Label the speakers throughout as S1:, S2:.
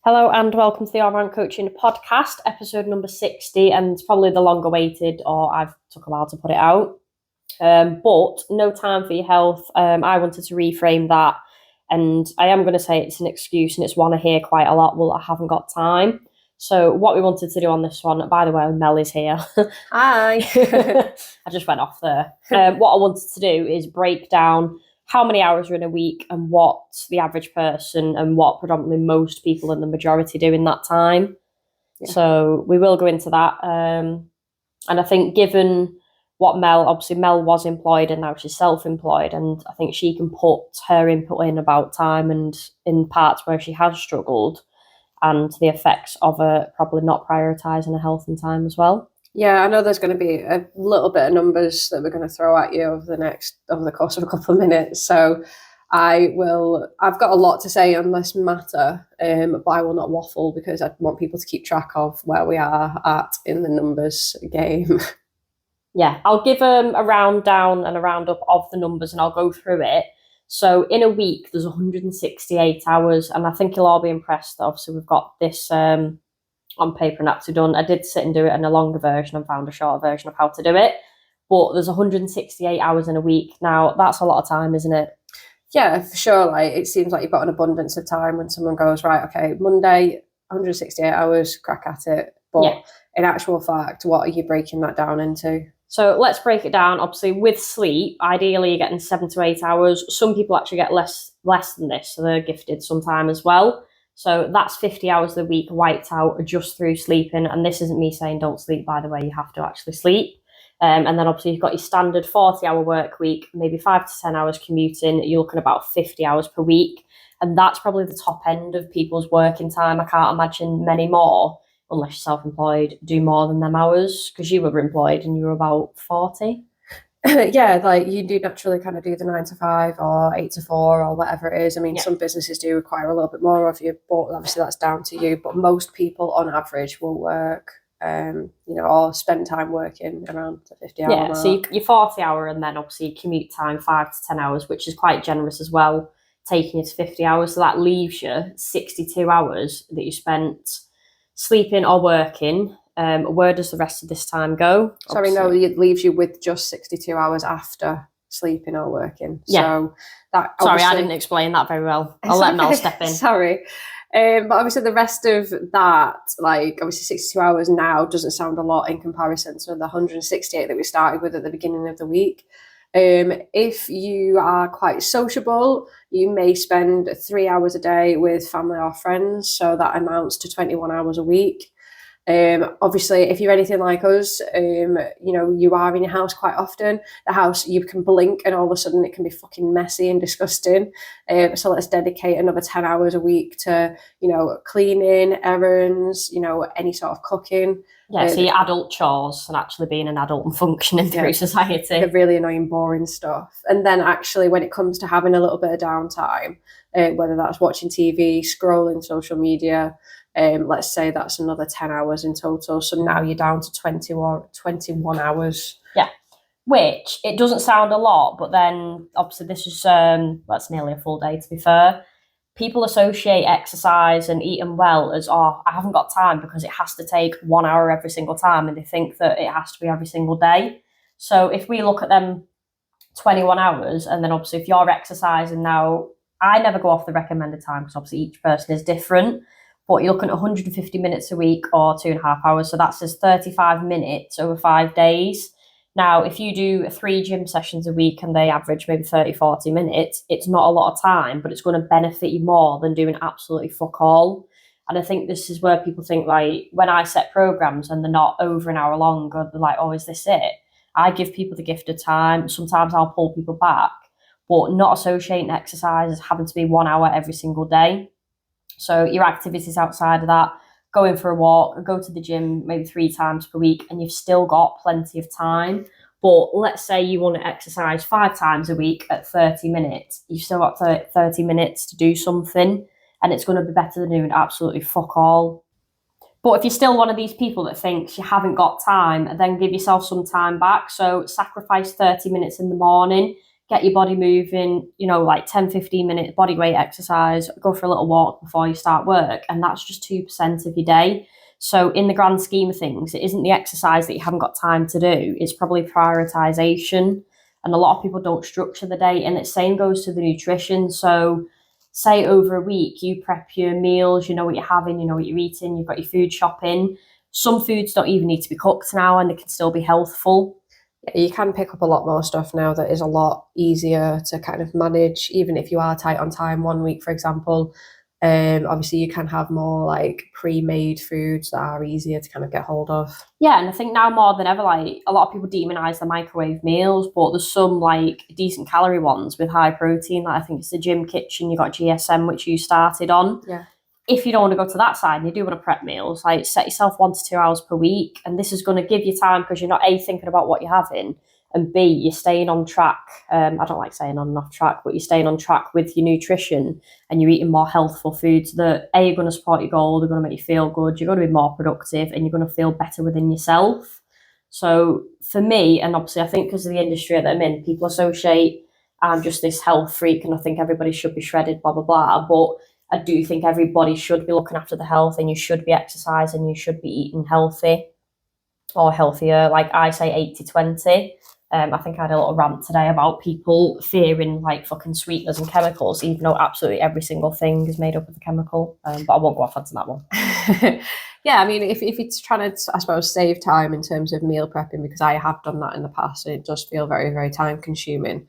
S1: Hello and welcome to the All Round Coaching Podcast, episode number 60, and it's probably the long awaited, or I've took a while to put it out. But no time for your health. I wanted to reframe that, and I am going to say it's an excuse, and it's one I hear quite a lot. Well, I haven't got time. So what we wanted to do on this one, by the way, Mel is here.
S2: Hi.
S1: I just went off there. What I wanted to do is break down how many hours are in a week and what the average person and what predominantly most people in the majority do in that time. Yeah. So we will go into that. And I think given what obviously Mel was employed and now she's self-employed, and I think she can put her input in about time and in parts where she has struggled and the effects of her probably not prioritising her health and time as well.
S2: Yeah, I know there's going to be a little bit of numbers that we're going to throw at you over the course of a couple of minutes. So I've got a lot to say on this matter, but I will not waffle because I want people to keep track of where we are at in the numbers game.
S1: Yeah, I'll give a round down and a round up of the numbers and I'll go through it. So in a week, there's 168 hours, and I think you'll all be impressed that obviously we've got this on paper and actually done. I did sit and do it in a longer version and found a shorter version of how to do it. But there's 168 hours in a week. Now, that's a lot of time, isn't it?
S2: Yeah, for sure. Like, it seems like you've got an abundance of time when someone goes, right, okay, Monday, 168 hours, crack at it. But in actual fact, what are you breaking that down into?
S1: So let's break it down. Obviously, with sleep, ideally you're getting 7 to 8 hours. Some people actually get less than this, so they're gifted some time as well. So that's 50 hours of the week wiped out just through sleeping. And this isn't me saying don't sleep, by the way, you have to actually sleep. And then obviously you've got your standard 40-hour work week, maybe 5 to 10 hours commuting. You're looking at about 50 hours per week. And that's probably the top end of people's working time. I can't imagine many more, unless you're self-employed, do more than them hours, because you were employed and you were about 40.
S2: Yeah, like you do naturally kind of do the 9 to 5 or 8 to 4 or whatever it is. I mean, some businesses do require a little bit more of you, but obviously that's down to you. But most people on average will work, or spend time working around the 50 hour mark.
S1: Yeah, so your 40 hour and then obviously commute time 5 to 10 hours, which is quite generous as well, taking you to 50 hours. So that leaves you 62 hours that you spent sleeping or working. Where does the rest of this time go?
S2: Sorry, no, it leaves you with just 62 hours after sleeping or working.
S1: Yeah. So sorry, I didn't explain that very well. I'll let Mel step in.
S2: Sorry. But obviously the rest of that, like obviously 62 hours now doesn't sound a lot in comparison to the 168 that we started with at the beginning of the week. If you are quite sociable, you may spend 3 hours a day with family or friends. So that amounts to 21 hours a week. Obviously, if you're anything like us, you are in your house quite often. The house, you can blink and all of a sudden it can be fucking messy and disgusting. So let's dedicate another 10 hours a week to, cleaning, errands, any sort of cooking.
S1: Yeah, so your adult chores and actually being an adult and functioning through society.
S2: The really annoying, boring stuff. And then actually when it comes to having a little bit of downtime, whether that's watching TV, scrolling social media, let's say that's another 10 hours in total. So now you're down to 21 hours.
S1: Yeah, which it doesn't sound a lot, but then obviously this is, that's nearly a full day to be fair. People associate exercise and eating well as, I haven't got time because it has to take 1 hour every single time. And they think that it has to be every single day. So if we look at them 21 hours, and then obviously if you're exercising now, I never go off the recommended time because obviously each person is different. But you're looking at 150 minutes a week or 2.5 hours. So that says 35 minutes over 5 days. Now, if you do 3 gym sessions a week and they average maybe 30, 40 minutes, it's not a lot of time, but it's going to benefit you more than doing absolutely fuck all. And I think this is where people think, like, when I set programs and they're not over an hour long, or they're like, is this it? I give people the gift of time. Sometimes I'll pull people back, but not associating exercise as having to be 1 hour every single day. So your activities outside of that, going for a walk, or go to the gym maybe 3 times per week, and you've still got plenty of time. But let's say you want to exercise 5 times a week at 30 minutes. You've still got 30 minutes to do something, and it's going to be better than doing absolutely fuck all. But if you're still one of these people that thinks you haven't got time, then give yourself some time back. So sacrifice 30 minutes in the morning. get your body moving, you know, like 10-15 minute body weight exercise, go for a little walk before you start work, and that's just 2% of your day. So in the grand scheme of things, it isn't the exercise that you haven't got time to do, it's probably prioritization. And a lot of people don't structure the day, and the same goes to the nutrition. So say over a week you prep your meals, you know what you're having, you know what you're eating, you've got your food shopping. Some foods don't even need to be cooked now, and they can still be healthful.
S2: You can pick up a lot more stuff now that is a lot easier to kind of manage, even if you are tight on time 1 week, for example. Obviously, you can have more like pre-made foods that are easier to kind of get hold of.
S1: Yeah, and I think now more than ever, like a lot of people demonize the microwave meals, but there's some like decent calorie ones with high protein. Like I think it's the Gym Kitchen. You got GSM, which you started on.
S2: Yeah.
S1: If you don't want to go to that side and you do want to prep meals, like set yourself 1 to 2 hours per week, and this is going to give you time because you're not A, thinking about what you're having, and B, you're staying on track. I don't like saying on and off track, but you're staying on track with your nutrition, and you're eating more healthful foods that A, are going to support your goal, they're going to make you feel good, you're going to be more productive, and you're going to feel better within yourself. So for me, and obviously I think because of the industry that I'm in, people associate I'm just this health freak and I think everybody should be shredded, blah, blah, blah. But I do think everybody should be looking after the health, and you should be exercising, you should be eating healthy or healthier. Like I say 80-20. I think I had a little rant today about people fearing like fucking sweeteners and chemicals, even though absolutely every single thing is made up of a chemical. But I won't go off onto that one.
S2: Yeah, I mean, if it's trying to, I suppose, save time in terms of meal prepping, because I have done that in the past and it does feel very, very time consuming,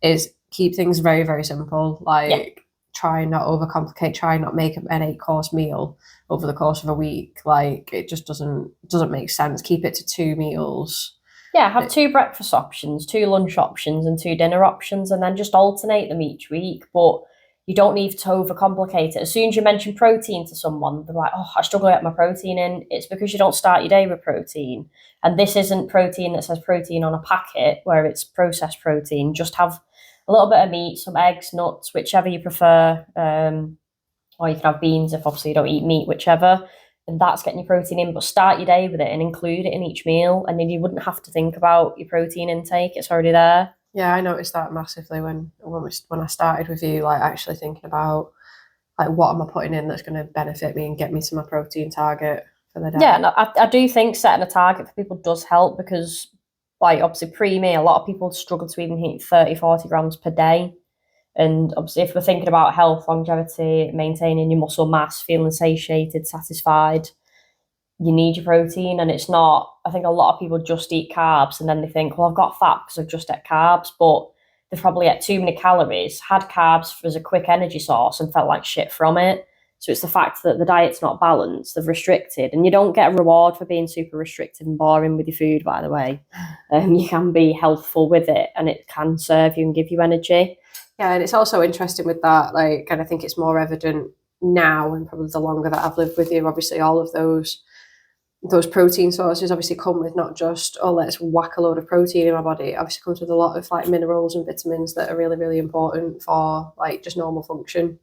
S2: is keep things very, very simple. Like try and not overcomplicate, try and not make an 8-course meal over the course of a week. Like it just doesn't make sense. Keep it to 2 meals.
S1: Yeah, have 2 breakfast options, 2 lunch options, and 2 dinner options, and then just alternate them each week. But you don't need to overcomplicate it. As soon as you mention protein to someone, they're like, oh, I struggle to get my protein in. It's because you don't start your day with protein. And this isn't protein that says protein on a packet where it's processed protein. Just have a little bit of meat, some eggs, nuts, whichever you prefer. Or you can have beans if obviously you don't eat meat, whichever. And that's getting your protein in, but start your day with it and include it in each meal, and then you wouldn't have to think about your protein intake. It's already there.
S2: Yeah, I noticed that massively when I started with you, like actually thinking about like what am I putting in that's going to benefit me and get me to my protein target for the day.
S1: Yeah, no, I do think setting a target for people does help, because like obviously pre-me, a lot of people struggle to even eat 30-40 grams per day. And obviously, if we're thinking about health, longevity, maintaining your muscle mass, feeling satiated, satisfied, you need your protein. And it's not, I think a lot of people just eat carbs and then they think, well, I've got fat because I've just ate carbs, but they've probably ate too many calories, had carbs as a quick energy source and felt like shit from it. So it's the fact that the diet's not balanced, they've restricted, and you don't get a reward for being super restrictive and boring with your food, by the way. You can be healthful with it and it can serve you and give you energy.
S2: Yeah, and it's also interesting with that, like, and I think it's more evident now and probably the longer that I've lived with you, obviously all of those protein sources obviously come with not just, oh, let's whack a load of protein in my body. It obviously comes with a lot of like minerals and vitamins that are really, really important for like just normal function.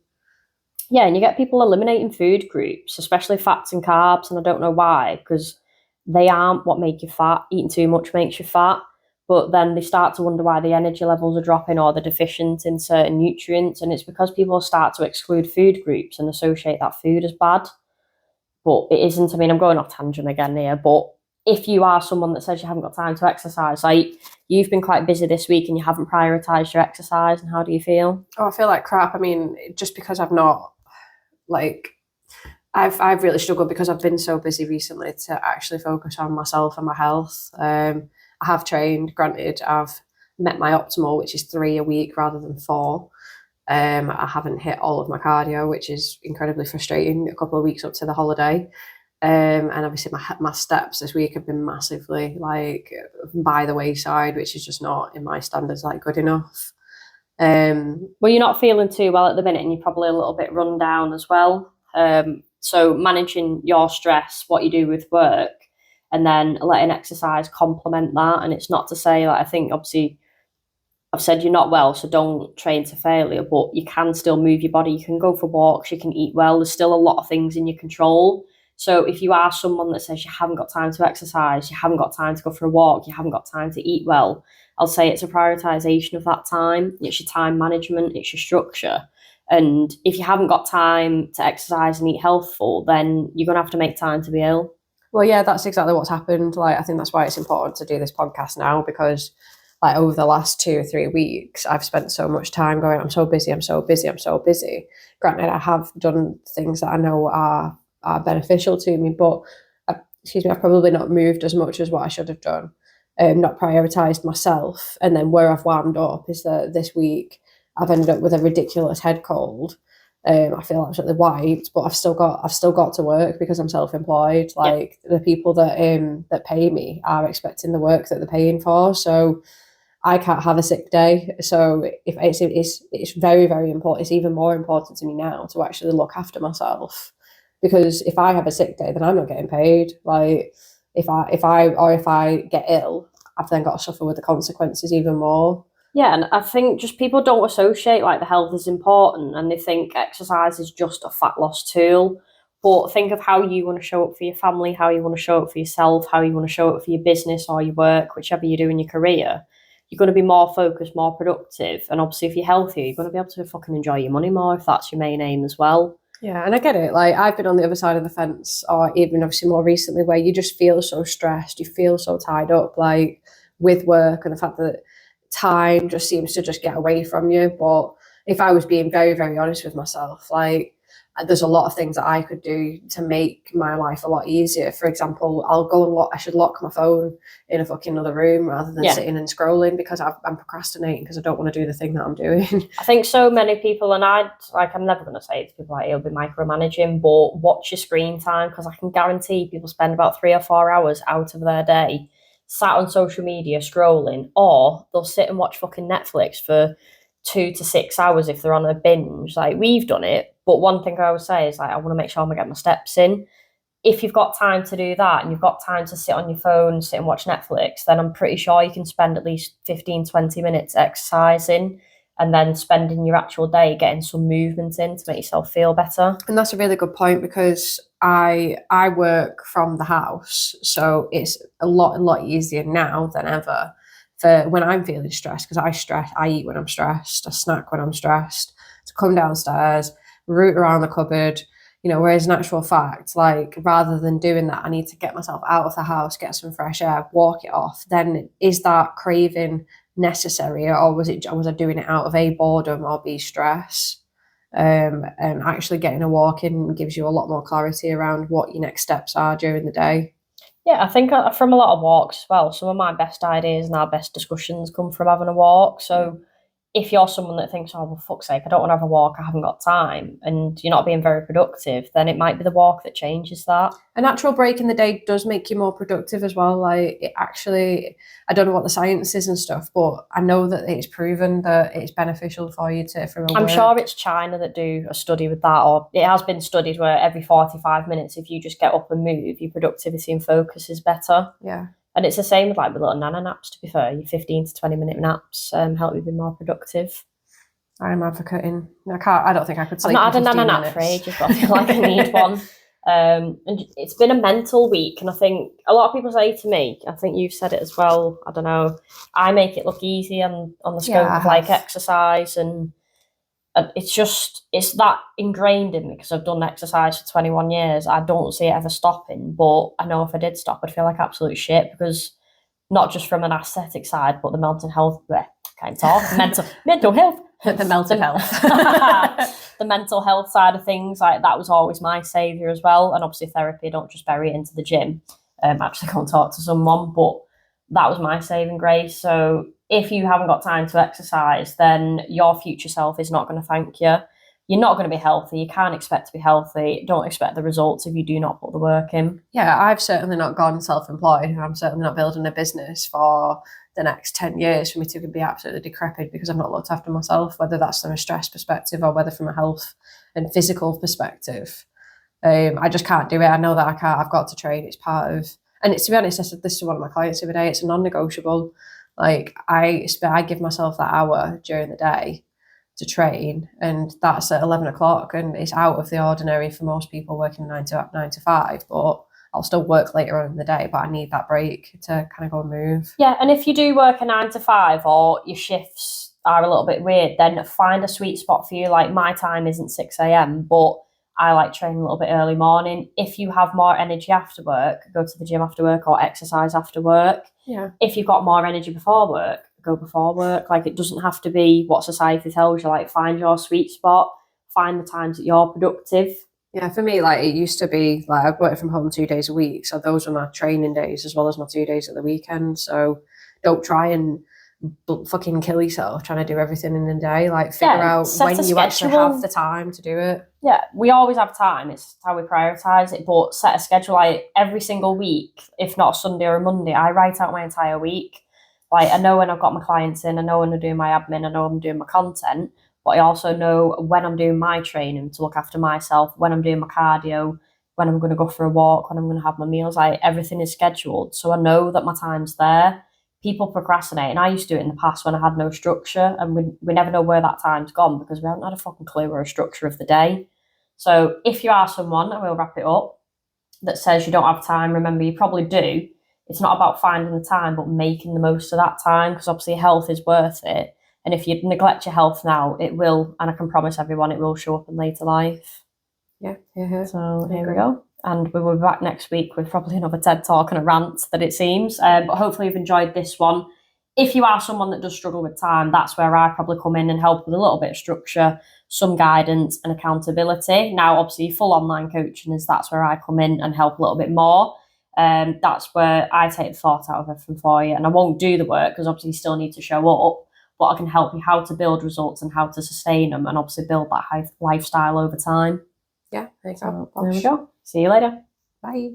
S1: Yeah, and you get people eliminating food groups, especially fats and carbs, and I don't know why, because they aren't what make you fat. Eating too much makes you fat, but then they start to wonder why the energy levels are dropping or they're deficient in certain nutrients, and it's because people start to exclude food groups and associate that food as bad. But it isn't. I mean, I'm going off tangent again here, but if you are someone that says you haven't got time to exercise, like you've been quite busy this week and you haven't prioritised your exercise, and how do you feel?
S2: Oh, I feel like crap. I mean, just because I've not, like, I've really struggled because I've been so busy recently to actually focus on myself and my health. I have trained, granted, I've met my optimal, which is 3 a week rather than 4. I haven't hit all of my cardio, which is incredibly frustrating, a couple of weeks up to the holiday. And obviously my steps this week have been massively like by the wayside, which is just not in my standards like good enough.
S1: Well, you're not feeling too well at the minute and you're probably a little bit run down as well. So managing your stress, what you do with work, and then letting exercise complement that. And it's not to say, like, I think obviously I've said you're not well, so don't train to failure, but you can still move your body. You can go for walks, you can eat well. There's still a lot of things in your control. So if you are someone that says you haven't got time to exercise, you haven't got time to go for a walk, you haven't got time to eat well, I'll say it's a prioritization of that time. It's your time management, it's your structure. And if you haven't got time to exercise and eat healthful, then you're going to have to make time to be ill.
S2: Well, yeah, that's exactly what's happened. Like, I think that's why it's important to do this podcast now, because like over the last 2 or 3 weeks, I've spent so much time going, I'm so busy, I'm so busy, I'm so busy. Granted, I have done things that I know are beneficial to me, but I've probably not moved as much as what I should have done. Not prioritised myself. And then where I've wound up is that this week I've ended up with a ridiculous head cold. I feel absolutely wiped, but I've still got to work because I'm self-employed. Like the people that pay me are expecting the work that they're paying for, so I can't have a sick day. So if it's very, very important. It's even more important to me now to actually look after myself, because if I have a sick day, then I'm not getting paid. Like if I get ill, I've then got to suffer with the consequences even more.
S1: Yeah, and I think just people don't associate like the health is important, and they think exercise is just a fat loss tool. But think of how you want to show up for your family, how you want to show up for yourself, how you want to show up for your business or your work, whichever you do in your career. You're going to be more focused, more productive, and obviously if you're healthier, you're going to be able to fucking enjoy your money more if that's your main aim as well.
S2: Yeah, and I get it. Like, I've been on the other side of the fence, or even obviously more recently, where you just feel so stressed, you feel so tied up, like with work, and the fact that time just seems to just get away from you. But if I was being very, very honest with myself, like there's a lot of things that I could do to make my life a lot easier. For example, I should lock my phone in a fucking other room rather than sitting and scrolling, because I'm procrastinating because I don't want to do the thing that I'm doing.
S1: I think so many people, and I'm never going to say it to people like it'll be micromanaging, but watch your screen time, because I can guarantee people spend about 3 or 4 hours out of their day sat on social media scrolling, or they'll sit and watch fucking Netflix for 2 to 6 hours if they're on a binge. Like, we've done it, but one thing I always say is like, I want to make sure I'm gonna get my steps in. If you've got time to do that and you've got time to sit on your phone, sit and watch Netflix, then I'm pretty sure you can spend at least 15-20 minutes exercising, and then spending your actual day getting some movement in to make yourself feel better.
S2: And that's a really good point, because I work from the house, so it's a lot easier now than ever for when I'm feeling stressed, because I eat when I'm stressed, I snack when I'm stressed, to come downstairs, root around the cupboard, whereas in actual fact, like rather than doing that, I need to get myself out of the house, get some fresh air, walk it off. Then is that craving necessary, or was I doing it out of A, boredom, or B, stress? And actually getting a walk in gives you a lot more clarity around what your next steps are during the day.
S1: Yeah, I think from a lot of walks as well, some of my best ideas and our best discussions come from having a walk. So if you're someone that thinks, oh, well, fuck's sake, I don't want to have a walk, I haven't got time, and you're not being very productive, then it might be the walk that changes that.
S2: A natural break in the day does make you more productive as well. Like, it actually, I don't know what the science is and stuff, but I know that it's proven that it's beneficial for you
S1: I'm sure it's China that do a study with that, or it has been studied where every 45 minutes, if you just get up and move, your productivity and focus is better.
S2: Yeah.
S1: And it's the same with like the little nana naps, to be fair. Your 15 to 20 minute naps help you be more productive.
S2: I'm advocating. I don't think I could sleep.
S1: I've not had a nana nap for ages, but I feel like I need one. And it's been a mental week, and I think a lot of people say to me, I think you've said it as well, I don't know, I make it look easy on the scope of like exercise, and it's that ingrained in me because I've done exercise for 21 years. I don't see it ever stopping, but I know if I did stop, I'd feel like absolute shit, because not just from an aesthetic side, but the mental health, can't talk, mental health.
S2: The mental health.
S1: The mental health side of things, like that was always my saviour as well. And obviously therapy, I don't just bury it into the gym. Actually go and talk to someone, but that was my saving grace. So if you haven't got time to exercise, then your future self is not going to thank you. You're not going to be healthy. You can't expect to be healthy. Don't expect the results if you do not put the work in.
S2: Yeah, I've certainly not gone self-employed. I'm certainly not building a business for the next 10 years for me to be absolutely decrepit because I've not looked after myself, whether that's from a stress perspective or whether from a health and physical perspective. I just can't do it. I know that I can't. I've got to train. It's part of, and it's, to be honest, I said this to one of my clients the other day, it's a non-negotiable. Like I give myself that hour during the day to train, and that's at 11 o'clock, and it's out of the ordinary for most people working 9 to 5, but I'll still work later on in the day, but I need that break to kind of go and move.
S1: Yeah, and if you do work a 9 to 5 or your shifts are a little bit weird, then find a sweet spot for you. Like my time isn't 6 a.m, but I like training a little bit early morning. If you have more energy after work, go to the gym after work or exercise after work.
S2: Yeah.
S1: If you've got more energy before work, go before work. Like it doesn't have to be what society tells you. Like find your sweet spot, find the times that you're productive.
S2: Yeah, for me, like it used to be like I worked from home 2 days a week, so those were my training days as well as my 2 days at the weekend. So don't try and fucking kill yourself trying to do everything in a day. Like figure out when you actually have the time to do it.
S1: Yeah, we always have time. It's how we prioritize it. But set a schedule. Like every single week, if not a Sunday or a Monday, I write out my entire week. Like I know when I've got my clients in, I know when I'm doing my admin, I know when I'm doing my content. But I also know when I'm doing my training to look after myself, when I'm doing my cardio, when I'm going to go for a walk, when I'm going to have my meals. Like everything is scheduled, so I know that my time's there. People procrastinate, and I used to do it in the past when I had no structure, and we never know where that time's gone because we haven't had a fucking clue or a structure of the day. So if you are someone, and we'll wrap it up, that says you don't have time, remember you probably do. It's not about finding the time, but making the most of that time, because obviously health is worth it. And if you neglect your health now, it will, and I can promise everyone, it will show up in later life.
S2: Yeah.
S1: So here we go. And we will be back next week with probably another TED Talk and a rant, that it seems. But hopefully you've enjoyed this one. If you are someone that does struggle with time, that's where I probably come in and help with a little bit of structure, some guidance and accountability. Now, obviously, full online coaching that's where I come in and help a little bit more. That's where I take the thought out of everything for you. And I won't do the work because obviously you still need to show up, but I can help you how to build results and how to sustain them and obviously build that lifestyle over time.
S2: Yeah, there you
S1: go. There we go. See you later.
S2: Bye.